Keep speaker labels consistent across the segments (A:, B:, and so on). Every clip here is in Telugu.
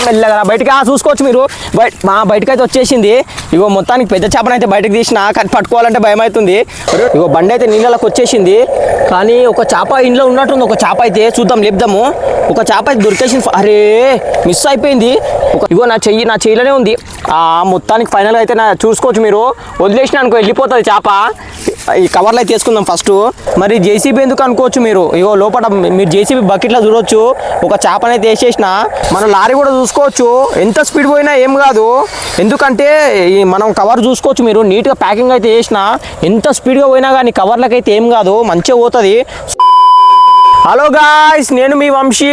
A: మెల్లగా బయటకి చూసుకోవచ్చు మీరు బయటకు అయితే వచ్చేసింది. ఇగో మొత్తానికి పెద్ద చేపను అయితే బయటకు తీసిన, కానీ పట్టుకోవాలంటే భయం అవుతుంది. ఇగో బండి అయితే నీళ్ళకి వచ్చేసింది, కానీ ఒక చేప ఇంట్లో ఉన్నట్టుంది. ఒక చేప అయితే చూద్దాం, లేపుదాము. ఒక చేప అయితే దొరికేసింది. అరే మిస్ అయిపోయింది. ఇగో నా చెయ్యిలోనే ఉంది. మొత్తానికి ఫైనల్గా అయితే చూసుకోవచ్చు మీరు. వదిలేసిన అనుకో వెళ్ళిపోతుంది చేప. ఈ కవర్లో అయితే తీసుకుందాం ఫస్ట్. మరి జేసీబీ ఎందుకు అనుకోవచ్చు మీరు. ఇగో లోపల మీరు జేసీబీ బకెట్లో చూడవచ్చు. ఒక చేపనైతే వేసేసిన. మన లారీ కూడా చూసుకోవచ్చు, ఎంత స్పీడ్ పోయినా ఏం కాదు. ఎందుకంటే మనం కవర్ చూసుకోవచ్చు మీరు. నీట్గా ప్యాకింగ్ అయితే వేసిన, ఎంత స్పీడ్గా పోయినా కానీ కవర్లకి అయితే ఏం కాదు, మంచిగా పోతుంది. హలో గాయ్స్, నేను మీ వంశీ.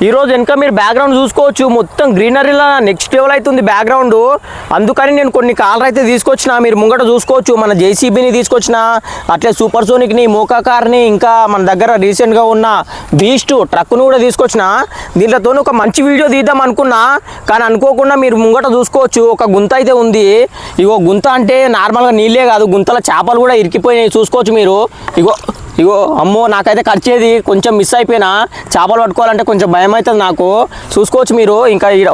A: ఈరోజు వెనక మీరు బ్యాక్గ్రౌండ్ చూసుకోవచ్చు, మొత్తం గ్రీనరీలా నెక్స్ట్ లెవెల్ అవుతుంది బ్యాక్గ్రౌండ్. అందుకని నేను కొన్ని కార్లు అయితే తీసుకొచ్చిన, మీరు ముంగట చూసుకోవచ్చు. మన జేసీబీని తీసుకొచ్చిన, అట్లే సూపర్ సోనిక్ని, మోకా కార్ని, ఇంకా మన దగ్గర రీసెంట్గా ఉన్న బీస్ట్ ట్రక్ను కూడా తీసుకొచ్చిన. దీంట్తో ఒక మంచి వీడియో తీద్దాం అనుకున్నా, కానీ అనుకోకుండా మీరు ముంగట చూసుకోవచ్చు ఒక గుంత అయితే ఉంది. ఇగో గుంత అంటే నార్మల్గా నీళ్ళే కాదు, గుంతల చేపలు కూడా ఇరికిపోయినాయి చూసుకోవచ్చు మీరు. ఇగో అమ్మో, నాకైతే ఖర్చేది కొంచెం మిస్ అయిపోయినా. చేపలు పట్టుకోవాలంటే కొంచెం భయం అవుతుంది నాకు. చూసుకోవచ్చు మీరు. ఇంకా ఈడ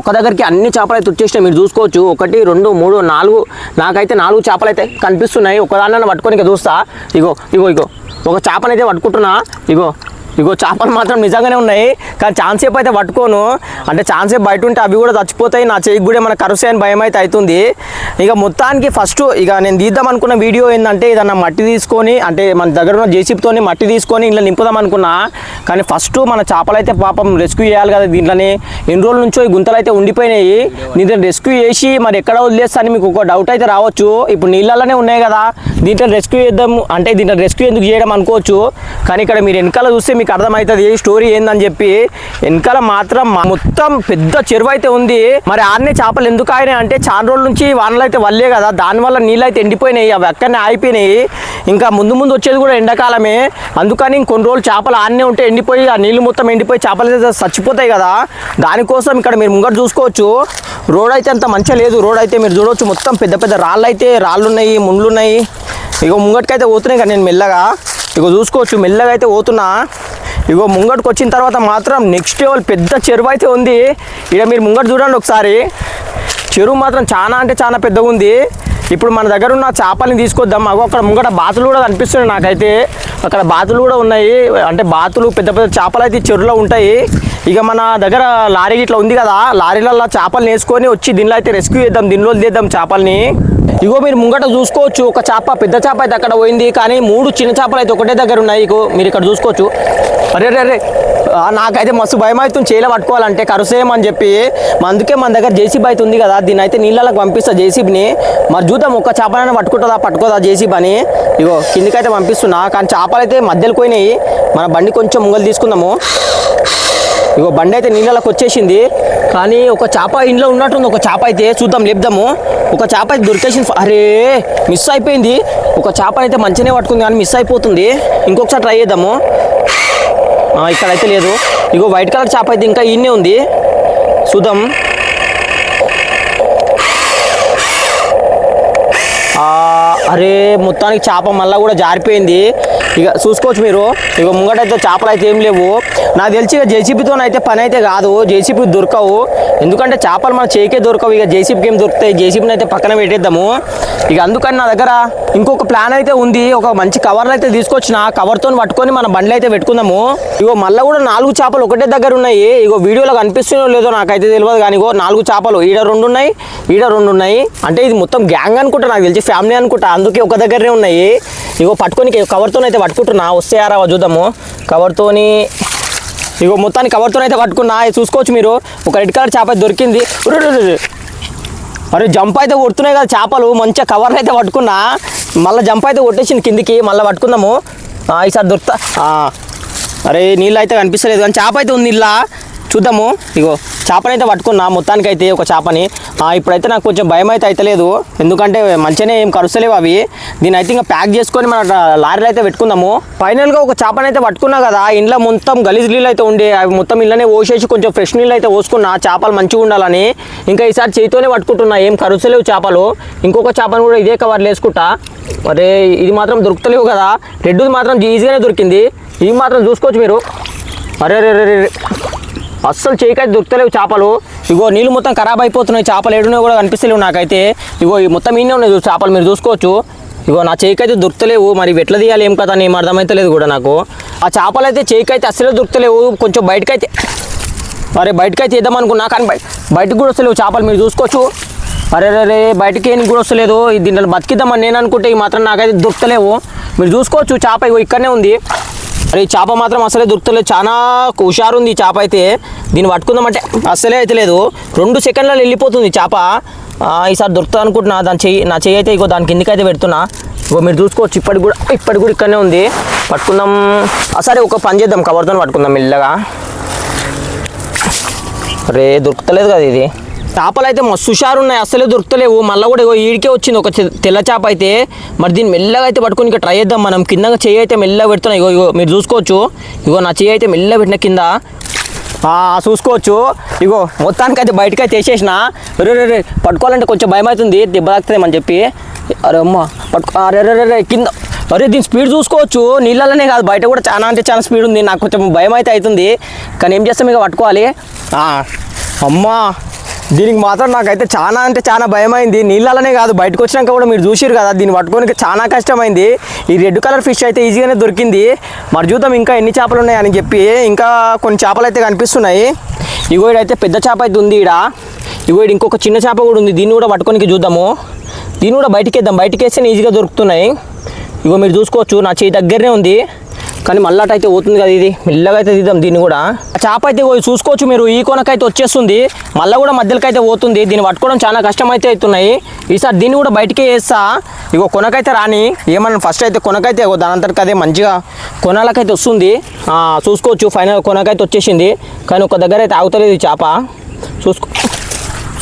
A: ఒక దగ్గరికి అన్ని చేపలు అయితే వచ్చేసినాయి, మీరు చూసుకోవచ్చు. 1 2 3 4, నాకైతే 4 చేపలు అయితే కనిపిస్తున్నాయి. ఒకదాన్ని పట్టుకొని ఇంకా చూస్తా. ఇగో ఒక చేపనైతే పట్టుకుంటున్నా. ఇగో చేపలు మాత్రం నిజంగానే ఉన్నాయి, కానీ ఛాన్స్ సేపు అయితే పట్టుకోను. అంటే ఛాన్స్ సేపు బయట ఉంటే అవి కూడా చచ్చిపోతాయి, నా చేయికి కూడా ఏమైనా కరుసే అని భయం అయితే అవుతుంది. ఇక మొత్తానికి ఫస్ట్ నేను తీద్దాం అనుకున్న వీడియో ఏంటంటే, ఏదన్నా మట్టి తీసుకొని, అంటే మన దగ్గర ఉన్న జేసీబీతోని మట్టి తీసుకొని ఇంట్లో నింపుదాం అనుకున్నా. కానీ ఫస్ట్ మన చేపలు అయితే పాపం రెస్క్యూ చేయాలి కదా. దీంట్లోనే ఎన్ని రోజుల నుంచో ఈ గుంతలు అయితే ఉండిపోయినాయి. దీంట్లో రెస్క్యూ చేసి మరి ఎక్కడ వదిలేస్తా అని మీకు ఒక డౌట్ అయితే రావచ్చు. ఇప్పుడు నీళ్ళలోనే ఉన్నాయి కదా, దీంట్లో రెస్క్యూ చేద్దాము అంటే దీంట్లో రెస్క్యూ ఎందుకు చేయడం అనుకోవచ్చు. కానీ ఇక్కడ మీరు వెనకాల చూస్తే మీకు అర్థమవుతుంది స్టోరీ ఏందని చెప్పి. వెనకాల మాత్రం మొత్తం పెద్ద చెరువు అయితే ఉంది. మరి ఆడనే చేపలు ఎందుకు ఆగినాయి అంటే, చాలా రోజుల నుంచి వానలు అయితే వల్లే కదా, దానివల్ల నీళ్ళు అయితే ఎండిపోయినాయి, అవి అక్కడనే ఆగిపోయినాయి. ఇంకా ముందు వచ్చేది కూడా ఎండాకాలమే, అందుకని కొన్ని రోజులు చేపలు ఆడనే ఉంటే ఎండిపోయి ఆ నీళ్ళు మొత్తం ఎండిపోయి చేపలు అయితే చచ్చిపోతాయి కదా. దానికోసం ఇక్కడ మీరు ముంగట చూసుకోవచ్చు, రోడ్ అయితే అంత మంచిగా లేదు. రోడ్ అయితే మీరు చూడవచ్చు, మొత్తం పెద్ద రాళ్ళు ఉన్నాయి, ముళ్ళు ఉన్నాయి. ఇగో ముంగటికైతే పోతున్నాయి కదా నేను మెల్లగా. ఇగో చూసుకోవచ్చు, మెల్లగా అయితే పోతున్నా. ఇగో ముంగటికి వచ్చిన తర్వాత మాత్రం నెక్స్ట్ లెవెల్ పెద్ద చెరువు అయితే ఉంది. ఇక మీరు ముంగట చూడండి ఒకసారి, చెరువు మాత్రం చాలా అంటే చాలా పెద్దగా ఉంది. ఇప్పుడు మన దగ్గర ఉన్న చేపల్ని తీసుకొద్దాం. అక్కడ ముంగట బాతులు కూడా కనిపిస్తున్నాయి నాకైతే. అక్కడ బాతులు కూడా ఉన్నాయి, అంటే బాతులు పెద్ద చేపలు అయితే చెరువులో ఉంటాయి. ఇక మన దగ్గర లారీ ఇట్లా ఉంది కదా, లారీలలో చేపలు వేసుకొని వచ్చి దీనిలో అయితే రెస్క్యూ చేద్దాం, దీనిలో తీద్దాం చేపల్ని. ఇగో మీరు ముంగట చూసుకోవచ్చు, ఒక చేప పెద్ద చేప అయితే అక్కడ పోయింది, కానీ 3 చిన్న చేపలు అయితే ఒకటే దగ్గర ఉన్నాయి. మీరు ఇక్కడ చూసుకోవచ్చు. అరే నాకైతే మస్తు భయం అవుతుంది చేయలే పట్టుకోవాలంటే, కరుసేమని చెప్పి. అందుకే మన దగ్గర జేసీబీ అయితే ఉంది కదా, దీన్ని అయితే నీళ్ళకి పంపిస్తా జేసీబీని. మరి చూద్దాం ఒక్క చేపనైనా పట్టుకోదా జేసీబీ అని. ఇగో కిందికైతే పంపిస్తున్నా, కానీ చేపలు అయితే మధ్యలో పోయినాయి. మన బండి కొంచెం ముంగలు తీసుకుందాము. ఇగో బండి అయితే నీళ్ళకి వచ్చేసింది, కానీ ఒక చేప ఇంట్లో ఉన్నట్టుంది. ఒక చేప అయితే చూద్దాం, లేపుదాము. ఒక చేప అయితే దొరికేసింది. అరే మిస్ అయిపోయింది. ఒక చేప అయితే మంచిగానే పట్టుకుంది, కానీ మిస్ అయిపోతుంది. ఇంకొకసారి ట్రై చేద్దాము. ఇక్కడైతే లేదు. ఇగో వైట్ కలర్ చేప అయితే ఇంకా ఈయనే ఉంది, చూద్దాం. అరే మొత్తానికి చేప మళ్ళీ కూడా జారిపోయింది. ఇక చూసుకోవచ్చు మీరు. ఇక ముంగటైతే చేపలు అయితే ఏం లేవు. నాకు తెలిసి ఇక జేసీబీతో అయితే పని అయితే కాదు, జేసీబీ దొరకవు. ఎందుకంటే చేపలు మన చేకే దొరకవు. ఇక జేసీబీకి ఏం దొరుకుతాయి, జేసీబీని అయితే పక్కన పెట్టేద్దాము. ఇక అందుకని నా దగ్గర ఇంకొక ప్లాన్ అయితే ఉంది. ఒక మంచి కవర్లు అయితే తీసుకొచ్చిన, కవర్తో పట్టుకొని మన బండ్లు అయితే పెట్టుకుందాము. ఇగో మళ్ళీ కూడా 4 చేపలు ఒకటే దగ్గర ఉన్నాయి. ఇగో వీడియోలో కనిపిస్తున్నాయో లేదో నాకైతే తెలియదు, కానీ ఇగో 4 చేపలు ఈడ 2 ఉన్నాయి, ఈడ 2 ఉన్నాయి. అంటే ఇది మొత్తం గ్యాంగ్ అనుకుంటా, నాకు తెలిసి ఫ్యామిలీ అనుకుంటా, అందుకే ఒక దగ్గరనే ఉన్నాయి. ఇగో పట్టుకొని కవర్తో అయితే పట్టుకుంటున్నా, వస్తాయారా చూద్దాము. కవర్తోని ఇగో మొత్తాన్ని కవర్తో అయితే పట్టుకున్నా. చూసుకోవచ్చు మీరు. ఒక రెడ్ కలర్ చేప దొరికింది. అరే జంప్ అయితే కొడుతున్నాయి కదా చేపలు, మంచిగా కవర్లు అయితే పట్టుకున్నా. మళ్ళీ జంప్ అయితే కొట్టేసింది కిందికి, మళ్ళీ పట్టుకుందాము. ఈసారి దొరుకుతా. అరే నీళ్ళు అయితే కనిపిస్తలేదు, కానీ చేప అయితే ఉంది ఇలా, చూద్దాము. ఇగో చేపనైతే పట్టుకున్నా మొత్తానికైతే, ఒక చేపని. ఇప్పుడైతే నాకు కొంచెం భయం అయితే అవుతలేదు, ఎందుకంటే మంచిగానే ఏం కరుస్తలేవు అవి. దీని అయితే ఇంకా ప్యాక్ చేసుకొని మన లారీలో అయితే పెట్టుకుందాము. ఫైనల్గా ఒక చేపనైతే పట్టుకున్నా కదా, ఇంట్లో మొత్తం గలీజ్ నీళ్ళు అయితే ఉండే, అవి మొత్తం ఇళ్ళనే పోసేసి కొంచెం ఫ్రెష్ నీళ్ళు అయితే పోసుకున్నా, చేపలు మంచిగా ఉండాలని. ఇంకా ఈసారి చేతితోనే పట్టుకుంటున్నా, ఏం కరుస్తలేవు చేపలు. ఇంకొక చేపను కూడా ఇదే కవర్లు వేసుకుంటా. అరే ఇది మాత్రం దొరుకుతలేవు కదా, రెడ్ది మాత్రం ఈజీగానే దొరికింది. ఇది మాత్రం చూసుకోవచ్చు మీరు. అరే అస్సలు చేయికైతే దొరుకుతలేవు చేపలు. ఇగో నీళ్ళు మొత్తం ఖరాబ్ అయిపోతున్నాయి, చేపలు ఏడున్నాయో కూడా కనిపిస్తలేవు నాకైతే. ఇగో ఈ మొత్తం ఈయనే ఉన్నాయి చేపలు, మీరు చూసుకోవచ్చు. ఇగో నా చేయికైతే దొరుకుతలేవు, మరి ఎట్లా తీయాలి ఏం కదా అని ఏం అర్థమైతే కూడా నాకు. ఆ చేపలు అయితే చేయికైతే అస్సలే దొరుకుతలేవు. కొంచెం బయటకైతే బయటకైతే వేద్దాం అనుకున్నా, కానీ బయటకు కూడా వస్తలేవు చేపలు, మీరు చూసుకోవచ్చు. అరే బయటకి ఏం కూడా వస్తలేదు. దీంట్లో బతికిద్దామని నేను అనుకుంటే ఈ మాత్రం నాకైతే దొరుకుతలేవు. మీరు చూసుకోవచ్చు చేప ఇగో ఇక్కడనే ఉంది. అరే ఈ చేప మాత్రం అసలే దొరుకుతలేదు, చాలా హుషారు ఉంది ఈ చేప అయితే. దీన్ని పట్టుకుందామంటే అస్సలే అయితే లేదు, 2 సెకండ్లలో వెళ్ళిపోతుంది చేప. ఈసారి దొరుకుతుంది అనుకుంటున్నా. నా చెయ్యి అయితే ఇగో దాని కిందకైతే పెడుతున్నా. ఇగో మీరు చూసుకోవచ్చు, ఇప్పటికి కూడా ఇక్కడనే ఉంది. పట్టుకుందాం. సరే ఒక పని చేద్దాం, కవర్తో పట్టుకుందాం మెల్లగా. అరే దొరుకుతలేదు కదా ఇది. చేపలు అయితే మస్తు హుషారు ఉన్నాయి, అస్సలే దొరుకుతలేవు. మళ్ళీ కూడా ఇగో ఈడికే వచ్చింది ఒక తెల్ల చేప అయితే. మరి దీన్ని మెల్లగా అయితే పట్టుకుని ఇంకా ట్రై చేద్దాం మనం. కింద చెయ్యి అయితే మెల్లగా పెడుతున్నాయి. ఇగో మీరు చూసుకోవచ్చు. ఇగో నా చెయ్యి అయితే మెల్లగా పెట్టిన కింద చూసుకోవచ్చు. ఇగో మొత్తానికైతే బయటకైతే వేసేసిన. రే పట్టుకోవాలంటే కొంచెం భయం అవుతుంది, దెబ్బ తాకుతుందేమని చెప్పి. అరే అమ్మ అరే కింద. అరే దీని స్పీడ్ చూసుకోవచ్చు, నీళ్ళలోనే కాదు బయట కూడా చాలా అంటే చాలా స్పీడ్ ఉంది. నాకు కొంచెం భయం అయితే అవుతుంది, కానీ ఏం చేస్తాం ఇక పట్టుకోవాలి. అమ్మా దీనికి మాత్రం నాకైతే చాలా అంటే చాలా భయమైంది. నీళ్ళలోనే కాదు బయటకు వచ్చినాక కూడా మీరు చూసిరు కదా, దీన్ని పట్టుకోనికి చాలా కష్టమైంది. ఈ రెడ్ కలర్ ఫిష్ అయితే ఈజీగానే దొరికింది. మరి చూద్దాం ఇంకా ఎన్ని చేపలు ఉన్నాయని చెప్పి. ఇంకా కొన్ని చేపలు అయితే కనిపిస్తున్నాయి. ఇగో ఇడైతే పెద్ద చేప అయితే ఉంది ఈడ. ఇగో ఇడు ఇంకొక చిన్న చేప కూడా ఉంది, దీన్ని కూడా పట్టుకోనికి చూద్దాము. దీన్ని కూడా బయటికి వేస్తే ఈజీగా దొరుకుతున్నాయి. ఇగో మీరు చూసుకోవచ్చు, నా చేయి దగ్గరనే ఉంది, కానీ మళ్ళాట అయితే పోతుంది కదా. ఇది మెల్లగా అయితే తీద్దాం దీన్ని కూడా. ఆ చేప అయితే చూసుకోవచ్చు మీరు, ఈ కొనకైతే వచ్చేస్తుంది, మళ్ళీ కూడా మధ్యలోకి అయితే పోతుంది. దీన్ని పట్టుకోవడం చాలా కష్టం అయితే అవుతున్నాయి. ఈసారి దీన్ని కూడా బయటికే వేస్తా. ఇగో కొనకైతే రాని ఏమన్నా ఫస్ట్ అయితే కొనకైతే దాని అంతటికి అదే మంచిగా కొనాలకైతే వస్తుంది. చూసుకోవచ్చు ఫైనల్ కొనకైతే వచ్చేసింది, కానీ ఒక దగ్గర అయితే ఆగుతలేదు ఈ చేప.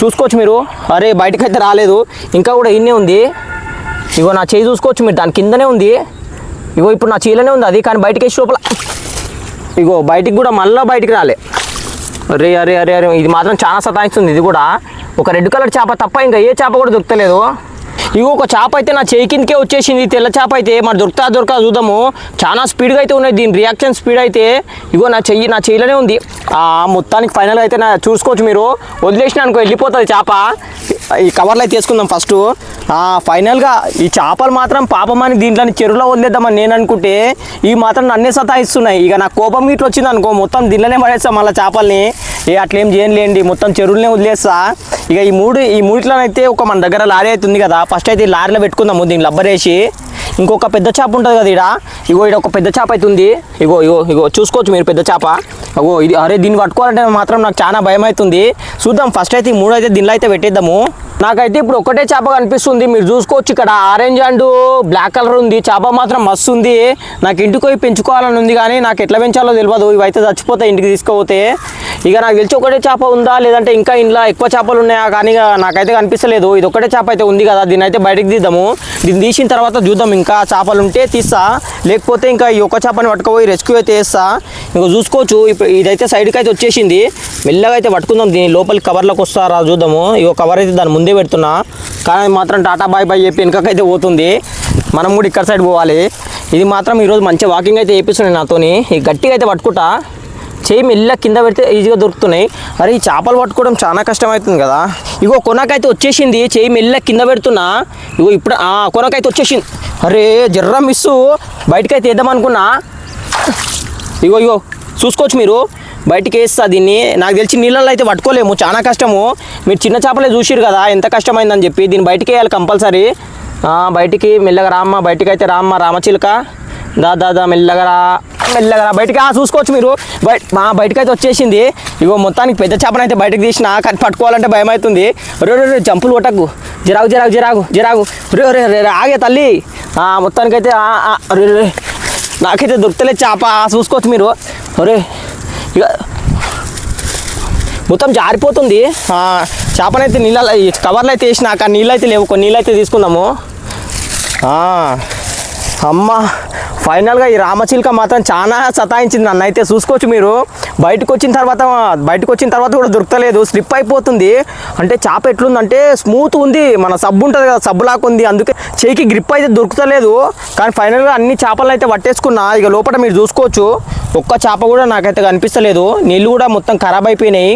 A: చూసుకోవచ్చు మీరు. అరే బయటకైతే రాలేదు, ఇంకా కూడా ఇన్నే ఉంది. ఇగో నా చేయి చూసుకోవచ్చు మీరు, దాని కిందనే ఉంది. ఇగో ఇప్పుడు నా చీలనే ఉంది అది, కానీ బయటకి వేసి లోపల ఇగో బయటికి కూడా మళ్ళీ బయటికి రాలే. అరే అరే అరే అరే ఇది మాత్రం చాలా సతాయిస్తుంది. ఇది కూడా ఒక రెడ్ కలర్ చేప తప్ప ఇంకా ఏ చేప కూడా దొరకలేదు. ఇగో ఒక చేప అయితే నా చేయి కిందకే వచ్చేసింది, తెల్ల చేప అయితే. మరి దొరకా చూద్దాము. చాలా స్పీడ్గా అయితే ఉన్నాయి, దీని రియాక్షన్ స్పీడ్ అయితే. ఇగో నా చెయ్యిలోనే ఉంది. మొత్తానికి ఫైనల్గా అయితే చూసుకోవచ్చు మీరు. వదిలేసిన అనుకో వెళ్ళిపోతుంది చేప. ఈ కవర్లో అయితే తీసుకుందాం ఫస్ట్. ఫైనల్గా ఈ చేపలు మాత్రం పాపమని దీంట్లో చెరువులో వదిలేద్దామని నేను అనుకుంటే ఈ మాత్రం నన్నే సతాయిస్తున్నాయి. ఇక నాకు కోపం ఇట్లా వచ్చింది అనుకో, మొత్తం దీనిలోనే పడేస్తాం మళ్ళీ చేపల్ని. అట్లేం చేయలేండి, మొత్తం చెరువులనే వదిలేస్తా. ఇక ఈ మూడిట్లోనైతే ఒక మన దగ్గర లారీ అయితే ఉంది కదా, ఫస్ట్ అయితే ఈ లారీలో పెట్టుకుందాము దీన్ని లబ్బరేసి. ఇంకొక పెద్ద చేప ఉంటుంది కదా ఈడ. ఇగో ఈడ ఒక పెద్ద చేప అయితే ఉంది. ఇగో చూసుకోవచ్చు మీరు పెద్ద చేప. ఇది అరే దీన్ని పట్టుకోవాలంటే మాత్రం నాకు చాలా భయం అవుతుంది. చూద్దాం ఫస్ట్ అయితే ఈ 3 అయితే దీనిలో అయితే పెట్టేద్దాము. నాకైతే ఇప్పుడు ఒకటే చేప కనిపిస్తుంది, మీరు చూసుకోవచ్చు. ఇక్కడ ఆరెంజ్ అండ్ బ్లాక్ కలర్ ఉంది. చేప మాత్రం మస్తు ఉంది. నాకు ఇంటికి పోయి పెంచుకోవాలని ఉంది, కానీ నాకు ఎట్లా పెంచాలో తెలియదు. ఇవైతే చచ్చిపోతాయి ఇంటికి తీసుకుపోతే. ఇక నాకు తెలిసి ఒకటే చేప ఉందా లేదంటే ఇంకా ఇంట్లో ఎక్కువ చేపలు ఉన్నాయా, కానీ నాకైతే కనిపిస్తలేదు. ఇది ఒకటే చేప అయితే ఉంది కదా, దీన్ని అయితే బయటకు తీద్దాము. దీన్ని తీసిన తర్వాత చూద్దాం, ఇంకా చేపలు ఉంటే తీస్తా, లేకపోతే ఇంకా ఈ ఒక్క చేపని పట్టుకుపోయి రెస్క్యూ అయితే వేస్తా. ఇంకా చూసుకోవచ్చు ఇప్పుడు ఇదైతే సైడ్కి అయితే వచ్చేసింది. మెల్లగా అయితే పట్టుకుందాం, దీని లోపలికి కవర్లోకి వస్తారా చూద్దాము. ఇగో కవర్ అయితే దాని ముందే పెడుతున్నా, కానీ మాత్రం టాటా బాయ్ బాయ్ చెప్పి వెనకకైతే పోతుంది. మనం కూడా ఇక్కడ సైడ్ పోవాలి. ఇది మాత్రం ఈరోజు మంచి వాకింగ్ అయితే చేపిస్తున్నాయి నాతోని. ఈ గట్టిగా అయితే పట్టుకుంటా, చేయి మెల్ల కింద పెడితే ఈజీగా దొరుకుతున్నాయి. అరే ఈ చేపలు పట్టుకోవడం చాలా కష్టమవుతుంది కదా. ఇగో కొనకైతే వచ్చేసింది, చేయి మెల్ల కింద పెడుతున్నా. ఇగో ఇప్పుడు కొనకైతే వచ్చేసింది. అరే జర్ర మిస్సు, బయటకైతే వేద్దామనుకున్నా. ఇగో చూసుకోవచ్చు మీరు, బయటికి వేస్తా దీన్ని. నాకు తెలిసి నీళ్ళల్లో అయితే పట్టుకోలేము, చాలా కష్టము. మీరు చిన్న చేపలే చూసిరు కదా ఎంత కష్టమైందని చెప్పి. దీన్ని బయటికి వేయాలి కంపల్సరీ. బయటికి మెల్లగా రామ్మ, బయటికి అయితే రామచిలుక, దా మెల్లగా రా బయటికి. చూసుకోవచ్చు మీరు, బయటకైతే వచ్చేసింది. ఇగో మొత్తానికి పెద్ద చేపను అయితే బయటకు తీసిన, కానీ పట్టుకోవాలంటే భయం అవుతుంది. రే జంపులు కొట్టకు, జరాగు రే ఆగే తల్లి. మొత్తానికైతే రే నాకైతే దొరుకుతలేదు చేప. చూసుకోవచ్చు మీరు. అరే ఇక మొత్తం జారిపోతుంది. చేపనైతే నీళ్ళ కవర్లో అయితే వేసిన, కానీ నీళ్ళు అయితే లేవు. కొన్ని నీళ్ళు అయితే తీసుకుందాము. అమ్మ ఫైనల్గా ఈ రామచిలుక మాత్రం చాలా సతాయించింది నన్ను అయితే. చూసుకోవచ్చు మీరు, బయటకు వచ్చిన తర్వాత కూడా దొరకలేదు, స్లిప్ అయిపోతుంది. అంటే చేప ఎట్లుందంటే స్మూత్ ఉంది, మన సబ్బు ఉంటుంది కదా సబ్బు లాగా ఉంది, అందుకే చేయికి గ్రిప్ అయితే దొరుకుతలేదు. కానీ ఫైనల్గా అన్ని చేపలను అయితే పట్టేసుకున్నా. ఇక లోపల మీరు చూసుకోవచ్చు ఒక్క చేప కూడా నాకైతే కనిపిస్తలేదు, నీళ్ళు కూడా మొత్తం ఖరాబ్ అయిపోయినాయి.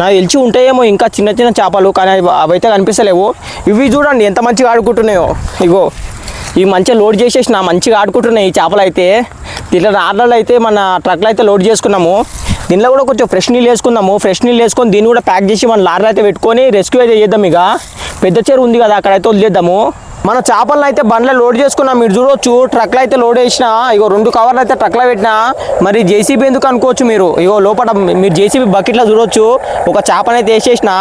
A: నాకు తెలిసి ఉంటాయేమో ఇంకా చిన్న చిన్న చేపలు, కానీ అవైతే కనిపిస్తలేవు. ఇవి చూడండి ఎంత మంచిగా ఆడుకుంటున్నాయో. ఇగో ఇవి మంచిగా లోడ్ చేసేసిన, మంచిగా ఆడుకుంటున్నాయి ఈ చేపలు అయితే. దీంట్లో నార్మల్ అయితే మన ట్రక్లో అయితే లోడ్ చేసుకున్నాము. దీనిలో కూడా కొంచెం ఫ్రెష్ నీళ్ళు వేసుకుందాము. ఫ్రెష్ నీళ్ళు వేసుకొని దీన్ని కూడా ప్యాక్ చేసి మన లారీలో అయితే పెట్టుకొని రెస్క్యూ అయితే చేద్దాం. ఇక పెద్ద చెరువు ఉంది కదా అక్కడైతే వదిలేద్దాము. మన చేపలను అయితే బండ్లో లోడ్ చేసుకున్నాం. మీరు చూడవచ్చు ట్రక్లో అయితే లోడ్ వేసిన. ఇగో 2 కవర్లు అయితే ట్రక్లో పెట్టినా. మరి జేసీబీ ఎందుకు అనుకోవచ్చు మీరు. ఇగో లోపల మీరు జేసీబీ బకెట్లో చూడవచ్చు ఒక చేపనైతే వేసేసిన.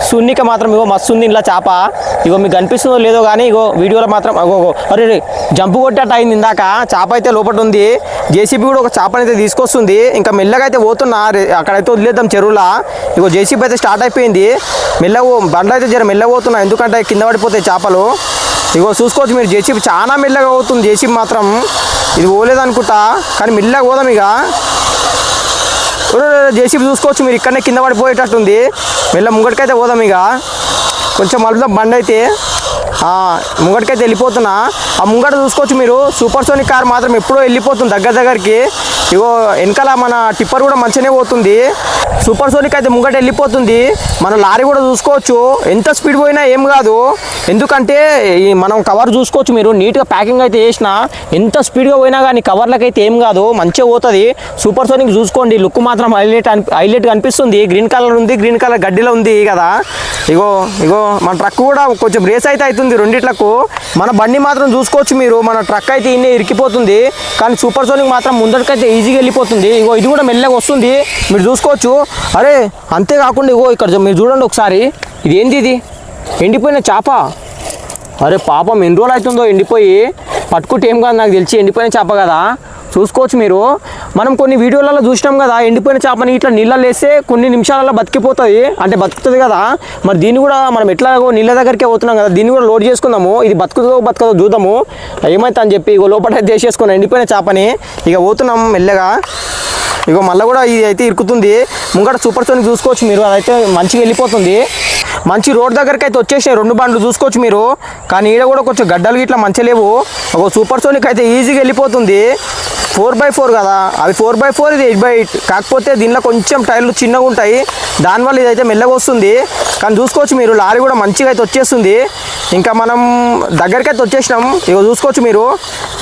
A: సున్నిక మాత్రం ఇగో మస్తు ఉంది ఇలా చేప. ఇగో మీకు కనిపిస్తుందో లేదో కానీ ఇగో వీడియోలో మాత్రం అరే జంపు కొట్టేట అయింది ఇందాక. చేప అయితే లోపల ఉంది. జేసీబీ కూడా ఒక చేపనైతే తీసుకొస్తుంది. ఇంకా మెల్లగా అయితే పోతున్నా, అక్కడైతే వదిలేద్దాం చెరువులా. ఇగో జేసీబీ అయితే స్టార్ట్ అయిపోయింది. మెల్లగా బండ్లు అయితే జర మెల్లగా పోతున్నా, ఎందుకంటే కింద పడిపోతాయి చేపలు. ఇగో చూసుకోవచ్చు మీరు జేసీబీ చాలా మెల్లగా అవుతుంది. జేసీబీ మాత్రం ఇది పోలేదనుకుంటా, కానీ మెల్లగా పోదాం. ఇక జేసీబీ చూసుకోవచ్చు మీరు, ఇక్కడనే కింద పడిపోయేటట్టుంది. మెల్ల ముంగటికైతే పోదాం. ఇక కొంచెం మలుపుదాం బండి అయితే. ముంగటికైతే వెళ్ళిపోతున్నా. ఆ ముంగట చూసుకోవచ్చు మీరు సూపర్ సోనిక్ కార్ మాత్రం ఎప్పుడో వెళ్ళిపోతుంది దగ్గరికి. ఇగో వెనకాల మన టిప్పర్ కూడా మంచిగానే పోతుంది. సూపర్ సోనిక్ అయితే ముంగట వెళ్ళిపోతుంది. మన లారీ కూడా చూసుకోవచ్చు ఎంత స్పీడ్ పోయినా ఏం కాదు, ఎందుకంటే మనం కవర్ చూసుకోవచ్చు మీరు నీట్గా ప్యాకింగ్ అయితే చేసిన. ఎంత స్పీడ్గా పోయినా కానీ కవర్లకు అయితే ఏం కాదు, మంచిగా పోతుంది. సూపర్ సోనిక్ చూసుకోండి, లుక్ మాత్రం హైలైట్ కనిపిస్తుంది. గ్రీన్ కలర్ ఉంది, గ్రీన్ కలర్ గడ్డిలో ఉంది కదా. ఇగో మన ట్రక్ కూడా కొంచెం రేస్ అయితే అవుతుంది రెండిట్లకు. మన బండి మాత్రం చూసుకోవచ్చు మీరు, మన ట్రక్ అయితే ఇన్నే ఇరికిపోతుంది. కానీ సూపర్ సోనిక్ మాత్రం ముందరికైతే ఈజీగా వెళ్ళిపోతుంది. ఇగో ఇది కూడా మెల్లగా వస్తుంది మీరు చూసుకోవచ్చు. అరే అంతేకాకుండా ఇగో ఇక్కడ మీరు చూడండి ఒకసారి, ఇది ఏంది, ఇది ఎండిపోయిన చేప. అరే పాపం ఎన్ని రోజులు అవుతుందో ఎండిపోయి, పట్టుకుంటే ఏం కాదు నాకు తెలిసి ఎండిపోయిన చేప కదా. చూసుకోవచ్చు మీరు, మనం కొన్ని వీడియోలలో చూసినాం కదా ఎండిపోయిన చేపని ఇట్లా నీళ్ళలో వేస్తే కొన్ని నిమిషాలలో బతికిపోతుంది, అంటే బతుకుతుంది కదా. మరి దీన్ని కూడా మనం ఎట్లాగో నీళ్ళ దగ్గరికే పోతున్నాం కదా, దీన్ని కూడా లోడ్ చేసుకుందాము. ఇది బతుకుతుందో చూద్దాము ఏమైతే అని చెప్పి. ఇగో లోపల చేసేసుకున్నాం ఎండిపోయిన చేపని. ఇక పోతున్నాం మెల్లగా. ఇగో మళ్ళీ కూడా ఇది అయితే ఇరుకుతుంది. ముంగట సూపర్ సోనిక్ చూసుకోవచ్చు మీరు, అదైతే మంచిగా వెళ్ళిపోతుంది. మంచి రోడ్ దగ్గరికి అయితే వచ్చేసినాయి 2 బండ్లు చూసుకోవచ్చు మీరు. కానీ ఈడ కూడా కొంచెం గడ్డలు ఇట్లా మంచి లేవు. ఒక సూపర్ సోనిక్ అయితే ఈజీగా వెళ్ళిపోతుంది. 4x4 కదా, అది 4x4, ఇది 8x8. కాకపోతే దీనిలో కొంచెం టైర్లు చిన్నగా ఉంటాయి, దానివల్ల ఇదైతే మెల్లగా వస్తుంది. కానీ చూసుకోవచ్చు మీరు లారీ కూడా మంచిగా అయితే వచ్చేస్తుంది. ఇంకా మనం దగ్గరికి అయితే వచ్చేసినాం. ఇక చూసుకోవచ్చు మీరు,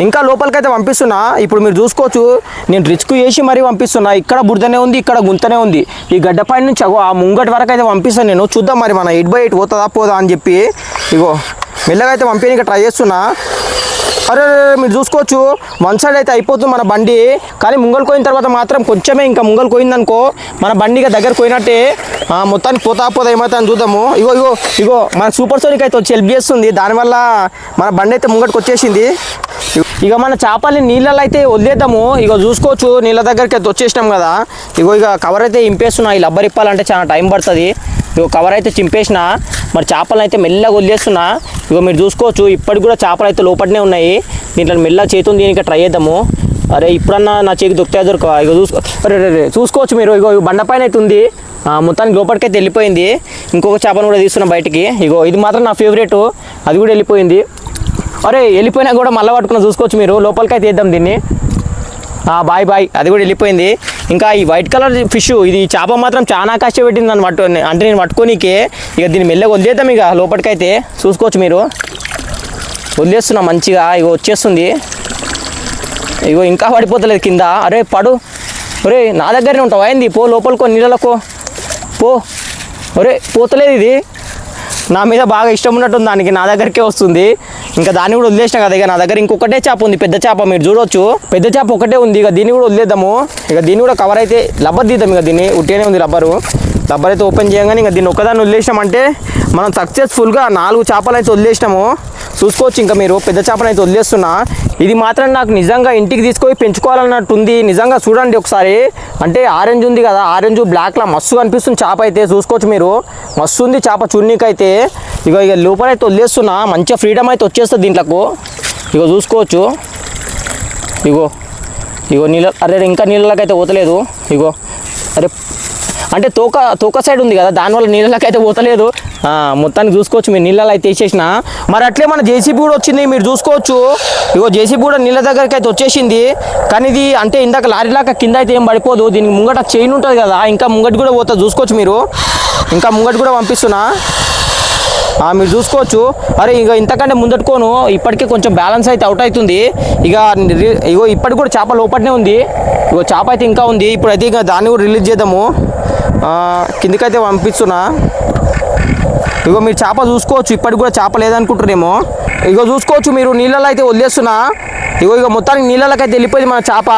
A: ఇంకా లోపలికైతే పంపిస్తున్నా. ఇప్పుడు మీరు చూసుకోవచ్చు నేను రిస్క్ చేసి మరీ పంపిస్తున్నా. ఇక్కడ బురదనే ఉంది, ఇక్కడ గుంతనే ఉంది. ఈ గడ్డపై నుంచి ఆ ముంగటి వరకు అయితే పంపిస్తాను నేను. చూద్దాం మరి మన 8x8 పోదా అని చెప్పి. ఇగో మెల్లగా అయితే పంపించడానికి ట్రై చేస్తున్నా. అరే మీరు చూసుకోవచ్చు 1 సైడ్ అయితే అయిపోతుంది మన బండి. కానీ ముంగలు పోయిన తర్వాత మాత్రం కొంచెమే, ఇంకా ముంగలు పోయిందనుకో మన బండిగా దగ్గర పోయినట్టే. మొత్తానికి పోతా ఏమైతే అని చూద్దాము. ఇగో మన సూపర్ సోనిక్ అయితే వచ్చి హెల్ప్ చేస్తుంది. దానివల్ల మన బండి అయితే ముంగటికి వచ్చేసింది. ఇక మన చేపల్ని నీళ్ళలో అయితే వదిలేద్దాము. ఇక చూసుకోవచ్చు నీళ్ళ దగ్గరికి అయితే వచ్చేసినాం కదా. ఇక కవర్ అయితే ఇంపేస్తున్నా. ఈ లబ్బర్ ఇప్పాలంటే చాలా టైం పడుతుంది. ఇగో కవర్ అయితే చింపేసిన. మరి చేపలను అయితే మెల్లగా వదిలేస్తున్నా. ఇగో మీరు చూసుకోవచ్చు ఇప్పటికి కూడా చేపలు అయితే లోపలనే ఉన్నాయి. దీంట్లో మెల్లగా చేతులు దీనికి ట్రై చేద్దాము. అరే ఇప్పుడన్నా నా చేతికి దొరకవా. ఇక చూసుకోవచ్చు మీరు, ఇగో బండపైన అయితే ఉంది. మొత్తానికి లోపలికైతే వెళ్ళిపోయింది. ఇంకొక చేపను కూడా తీస్తున్నా బయటికి. ఇగో ఇది మాత్రం నా ఫేవరెట్, అది కూడా వెళ్ళిపోయింది. అరే వెళ్ళిపోయినా కూడా మళ్ళీ పట్టుకున్నా చూసుకోవచ్చు మీరు. లోపలికైతే వేద్దాం దీన్ని. బాయ్ అది కూడా వెళ్ళిపోయింది. ఇంకా ఈ వైట్ కలర్ ఫిష్, ఇది చేప మాత్రం చాలా కష్టపెట్టింది నన్ను అంటే నేను పట్టుకోనికే. ఇక దీన్ని మెల్లగా వదిలేద్దాం. ఇక లోపలికైతే చూసుకోవచ్చు మీరు, వదిలేస్తున్నా మంచిగా. ఇగో వచ్చేస్తుంది. ఇగో ఇంకా పడిపోతలేదు కింద. అరే ఒరే నా దగ్గరనే ఉంటావా ఏంది, పో లోపలికో నీళ్ళకో పో. ఒరే పోతలేదు, ఇది నా మీద బాగా ఇష్టం ఉన్నట్టుంది దానికి, నా దగ్గరికే వస్తుంది. ఇంకా దాన్ని కూడా వదిలేసినా కదా. ఇక నా దగ్గర ఇంకొకటే చేప ఉంది, పెద్ద చేప. మీరు చూడవచ్చు పెద్ద చేప ఒకటే ఉంది. ఇక దీన్ని కూడా వదిలేద్దాము. ఇక దీన్ని కూడా కవర్ అయితే రబ్బర్ తీద్దాం. ఇక దీన్ని ఉట్టిగానే ఉంది రబ్బర్ అయితే ఓపెన్ చేయగానే ఇంకా దీన్ని ఒకదాన్ని వదిలేసినామంటే మనం సక్సెస్ఫుల్గా 4 చేపలు అయితే వదిలేసినాము. చూసుకోవచ్చు ఇంకా మీరు, పెద్ద చేపను అయితే వదిలేస్తున్నా. ఇది మాత్రం నాకు నిజంగా ఇంటికి తీసుకొని పెంచుకోవాలన్నట్టు ఉంది. నిజంగా చూడండి ఒకసారి, అంటే ఆరెంజ్ ఉంది కదా, ఆరెంజ్ బ్లాక్లా మస్తు కనిపిస్తుంది చేప అయితే. చూసుకోవచ్చు మీరు, మస్తు ఉంది చేప చున్నీకైతే. ఇక లోపలైతే వదిలేస్తున్నా. మంచిగా ఫ్రీడమ్ అయితే వచ్చేస్తుంది దీంట్లోకి. ఇక చూసుకోవచ్చు ఇగో ఇగో నీళ్ళ అరే ఇంకా నీళ్ళకైతే పోతలేదు. ఇగో అరే అంటే తోక సైడ్ ఉంది కదా, దానివల్ల నీళ్ళకైతే పోతలేదు. మొత్తానికి చూసుకోవచ్చు మీరు, నీళ్ళలో అయితే వేసేసిన. మరి అట్లే మన జేసీబీ కూడా వచ్చింది, మీరు చూసుకోవచ్చు. ఇగో జేసీబీ కూడా నీళ్ళ దగ్గరికి అయితే వచ్చేసింది. కానీ ఇది అంటే ఇందాక లారీలాగా కింద అయితే ఏం పడిపోదు, దీనికి ముంగట చైన్ ఉంటుంది కదా, ఇంకా ముంగటి కూడా పోతుంది. చూసుకోవచ్చు మీరు, ఇంకా ముంగటి కూడా పంపిస్తున్నా, మీరు చూసుకోవచ్చు. అరే ఇక ఇంతకంటే ముందట్టుకోను, ఇప్పటికే కొంచెం బ్యాలెన్స్ అయితే అవుట్ అవుతుంది. ఇగో ఇప్పటికి కూడా చేప లోపలనే ఉంది. ఇగో చేప అయితే ఇంకా ఉంది. ఇప్పుడైతే ఇక దాన్ని కూడా రిలీజ్ చేద్దాము. కిందికైతే పంపిస్తున్నా. ఇగో మీరు చేప చూసుకోవచ్చు, ఇప్పటికి కూడా చేప లేదనుకుంటున్నారేమో. ఇగో చూసుకోవచ్చు మీరు, నీళ్ళలో అయితే వదిలేస్తున్నా. ఇగో మొత్తానికి నీళ్ళకైతే వెళ్ళిపోయింది మన చేప.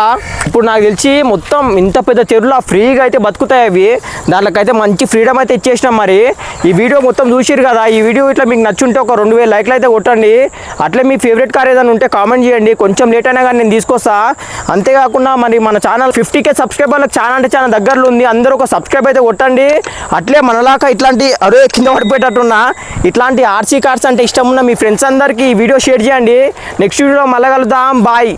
A: ఇప్పుడు నాకు తెలిసి మొత్తం ఇంత పెద్ద చెరువులో ఫ్రీగా అయితే బతుకుతాయి అవి, దాంట్లోకైతే మంచి ఫ్రీడమ్ అయితే ఇచ్చేసినాం. మరి ఈ వీడియో మొత్తం చూసిరు కదా, ఈ వీడియో ఇట్లా మీకు నచ్చుంటే ఒక 2000 లైక్లు అయితే కొట్టండి. అట్లే మీ ఫేవరెట్ కార్ ఏదైనా ఉంటే కామెంట్ చేయండి, కొంచెం లేట్ అయినా కానీ నేను తీసుకొస్తా. అంతేకాకుండా మరి మన ఛానల్ 50K సబ్స్క్రైబర్లకు చాలా అంటే చాలా దగ్గరలో ఉంది, అందరూ ఒక సబ్స్క్రైబ్ అయితే కొట్టండి. అట్లే మనలాగా ఇట్లాంటి అరే కింద పడిపోయేటట్టున్నా ఇట్లాంటి ఆర్సీ కార్స్ అంటే ఇష్టం ఉన్న మీ ఫ్రెండ్స్ అందరికీ ఈ వీడియో షేర్ చేయండి. నెక్స్ట్ వీడియోలో మళ్ళీ కలుద్దాం, బాయ్.